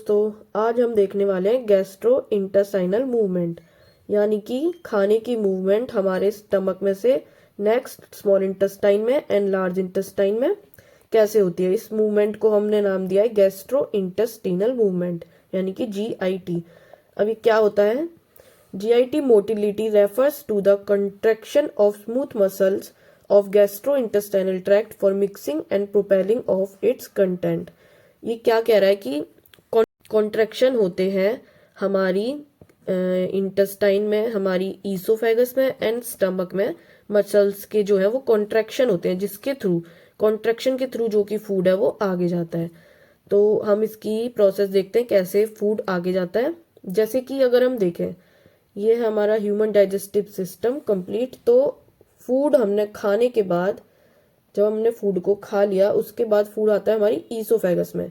दोस्तों, आज हम देखने वाले हैं गैस्ट्रो इंटेस्टाइनल मूवमेंट, यानी कि खाने की मूवमेंट हमारे स्टमक में से नेक्स्ट स्मॉल इंटेस्टाइन में एंड लार्ज इंटेस्टाइन में कैसे होती है। इस मूवमेंट को हमने नाम दिया है गैस्ट्रो इंटेस्टिनल मूवमेंट, यानी कि GIT। अभी क्या होता है? GIT motility refers to the contraction of smooth muscles of gastrointestinal tract for mixing and propelling of its content. ये क्या कह रहा है कि कॉन्ट्रैक्शन होते हैं हमारी इंटेस्टाइन में, हमारी ईसोफेगस में एंड स्टमक में। मसल्स के जो है वो कॉन्ट्रैक्शन होते हैं, जिसके थ्रू कॉन्ट्रैक्शन के थ्रू जो कि फूड है वो आगे जाता है। तो हम इसकी प्रोसेस देखते हैं कैसे फूड आगे जाता है। जैसे कि अगर हम देखें, ये है हमारा ह्यूमन डाइजेस्टिव सिस्टम कंप्लीट। तो फूड हमने खाने के बाद, जब हमने फूड को खा लिया, उसके बाद फूड आता है हमारी ईसोफेगस में,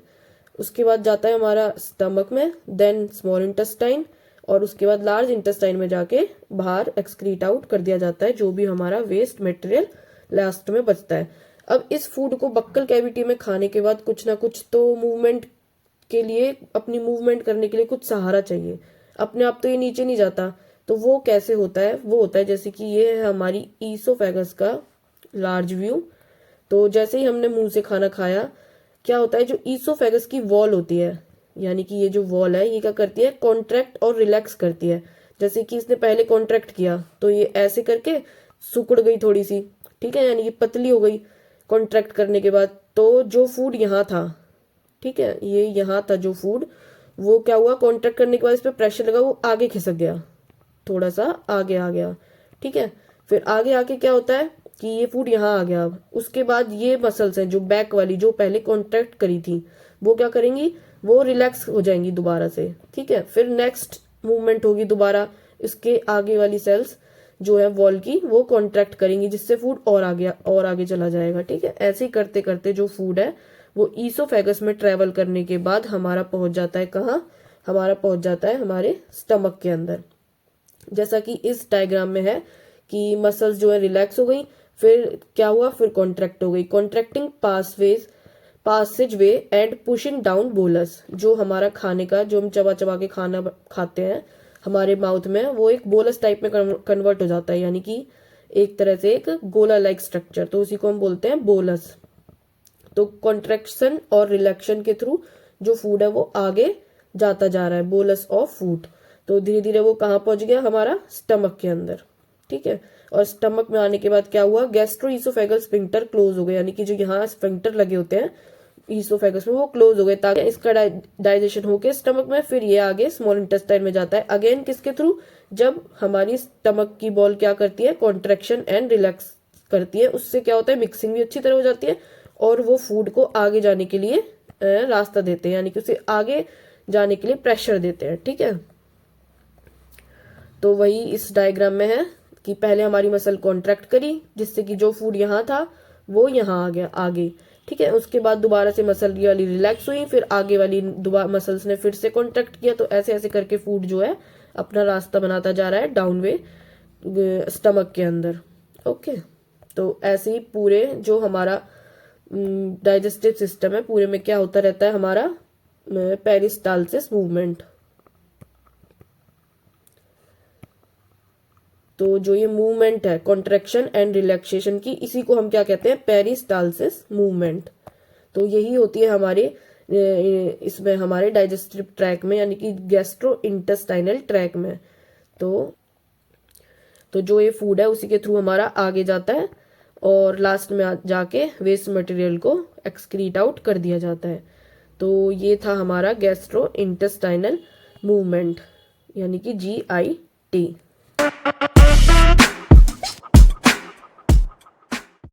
उसके बाद जाता है हमारा स्टमक में, देन स्मॉल इंटेस्टाइन, और उसके बाद लार्ज इंटेस्टाइन में जाके बाहर एक्सक्रीट आउट कर दिया जाता है, जो भी हमारा वेस्ट मटेरियल लास्ट में बचता है। अब इस फूड को बक्कल कैविटी में खाने के बाद कुछ ना कुछ तो मूवमेंट के लिए, अपनी मूवमेंट करने के लिए कुछ सहारा चाहिए। अपने आप तो ये नीचे नहीं जाता। तो वो कैसे होता है? वो होता है जैसे कि ये है हमारी ईसोफेगस का लार्ज व्यू। तो जैसे ही हमने मुंह से खाना खाया, क्या होता है, जो ईसोफेगस की वॉल होती है, यानी कि ये जो वॉल है, ये क्या करती है? कॉन्ट्रैक्ट और रिलैक्स करती है। जैसे कि इसने पहले कॉन्ट्रैक्ट किया तो ये ऐसे करके सिकुड़ गई थोड़ी सी, ठीक है, यानी कि पतली हो गई कॉन्ट्रैक्ट करने के बाद। तो जो फूड यहाँ था, ठीक है, ये यहाँ था जो फूड, वो क्या हुआ? कॉन्ट्रैक्ट करने के बाद इस पर प्रेशर लगा, वो आगे खिसक गया, थोड़ा सा आगे आ गया, ठीक है। फिर आगे आके क्या होता है कि ये फूड यहाँ आ गया। अब उसके बाद ये मसल्स हैं जो बैक वाली, जो पहले कॉन्ट्रैक्ट करी थी, वो क्या करेंगी? वो रिलैक्स हो जाएंगी दोबारा से, ठीक है। फिर नेक्स्ट मूवमेंट होगी दोबारा, इसके आगे वाली सेल्स जो है वॉल की, वो कॉन्ट्रैक्ट करेंगी, जिससे फूड और आगे चला जाएगा, ठीक है। ऐसे ही करते करते जो फूड है वो ईसोफेगस में ट्रेवल करने के बाद हमारा पहुंच जाता है कहाँ? हमारा पहुंच जाता है हमारे स्टमक के अंदर। जैसा कि इस डायग्राम में है कि मसल्स जो है रिलैक्स हो गई, फिर क्या हुआ? फिर कॉन्ट्रैक्ट हो गई। Contracting passageway and pushing down bolus, जो हमारा खाने का, जो हम चबा चबा के खाना खाते हैं हमारे माउथ में, वो एक बोलस टाइप में कन्वर्ट हो जाता है, यानी कि एक तरह से एक गोला लाइक स्ट्रक्चर। तो उसी को हम बोलते हैं बोलस। तो कॉन्ट्रैक्शन और रिलैक्शन के थ्रू जो फूड है वो आगे जाता जा रहा है, बोलस ऑफ फूड। तो धीरे धीरे वो कहाँ पहुंच गया? हमारा स्टमक के अंदर, ठीक है। और स्टमक में आने के बाद क्या हुआ? गैस्ट्रो ईसोफेगल स्फिंक्टर क्लोज हो गया, यानी कि जो यहाँ स्फिंक्टर लगे होते हैं ईसोफेगस में, वो क्लोज हो गए, ताकि इसका डाइजेशन होके स्टमक में, फिर ये आगे स्मॉल इंटेस्टाइन में जाता है। अगेन किसके थ्रू? जब हमारी स्टमक की बॉल क्या करती है? कॉन्ट्रैक्शन एंड रिलैक्स करती है। उससे क्या होता है? मिक्सिंग भी अच्छी तरह हो जाती है, और वो फूड को आगे जाने के लिए रास्ता देते हैं, यानी कि उसे आगे जाने के लिए प्रेशर देते हैं, ठीक है। तो वही इस डायग्राम में है कि पहले हमारी मसल कॉन्ट्रैक्ट करी, जिससे कि जो फूड यहाँ था वो यहाँ आ गया आगे, ठीक है। उसके बाद दोबारा से मसल वाली रिलैक्स हुई, फिर आगे वाली दोबारा मसल्स ने फिर से कॉन्ट्रैक्ट किया। तो ऐसे ऐसे करके फूड जो है अपना रास्ता बनाता जा रहा है डाउन वे स्टमक के अंदर, ओके। तो ऐसे ही पूरे जो हमारा डाइजेस्टिव सिस्टम है, पूरे में क्या होता रहता है? हमारा पेरिस्टालसिस मूवमेंट। तो जो ये मूवमेंट है कॉन्ट्रैक्शन एंड रिलैक्सेशन की, इसी को हम क्या कहते हैं? Peristalsis movement. तो यही होती है हमारे इसमें, हमारे डाइजेस्टिव ट्रैक में, यानी कि गैस्ट्रो इंटेस्टाइनल ट्रैक में। तो जो ये फूड है उसी के थ्रू हमारा आगे जाता है, और लास्ट में जाके वेस्ट मटेरियल को एक्सक्रीट आउट कर दिया जाता है। तो ये था हमारा गैस्ट्रो इंटेस्टाइनल मूवमेंट, यानी कि GIT।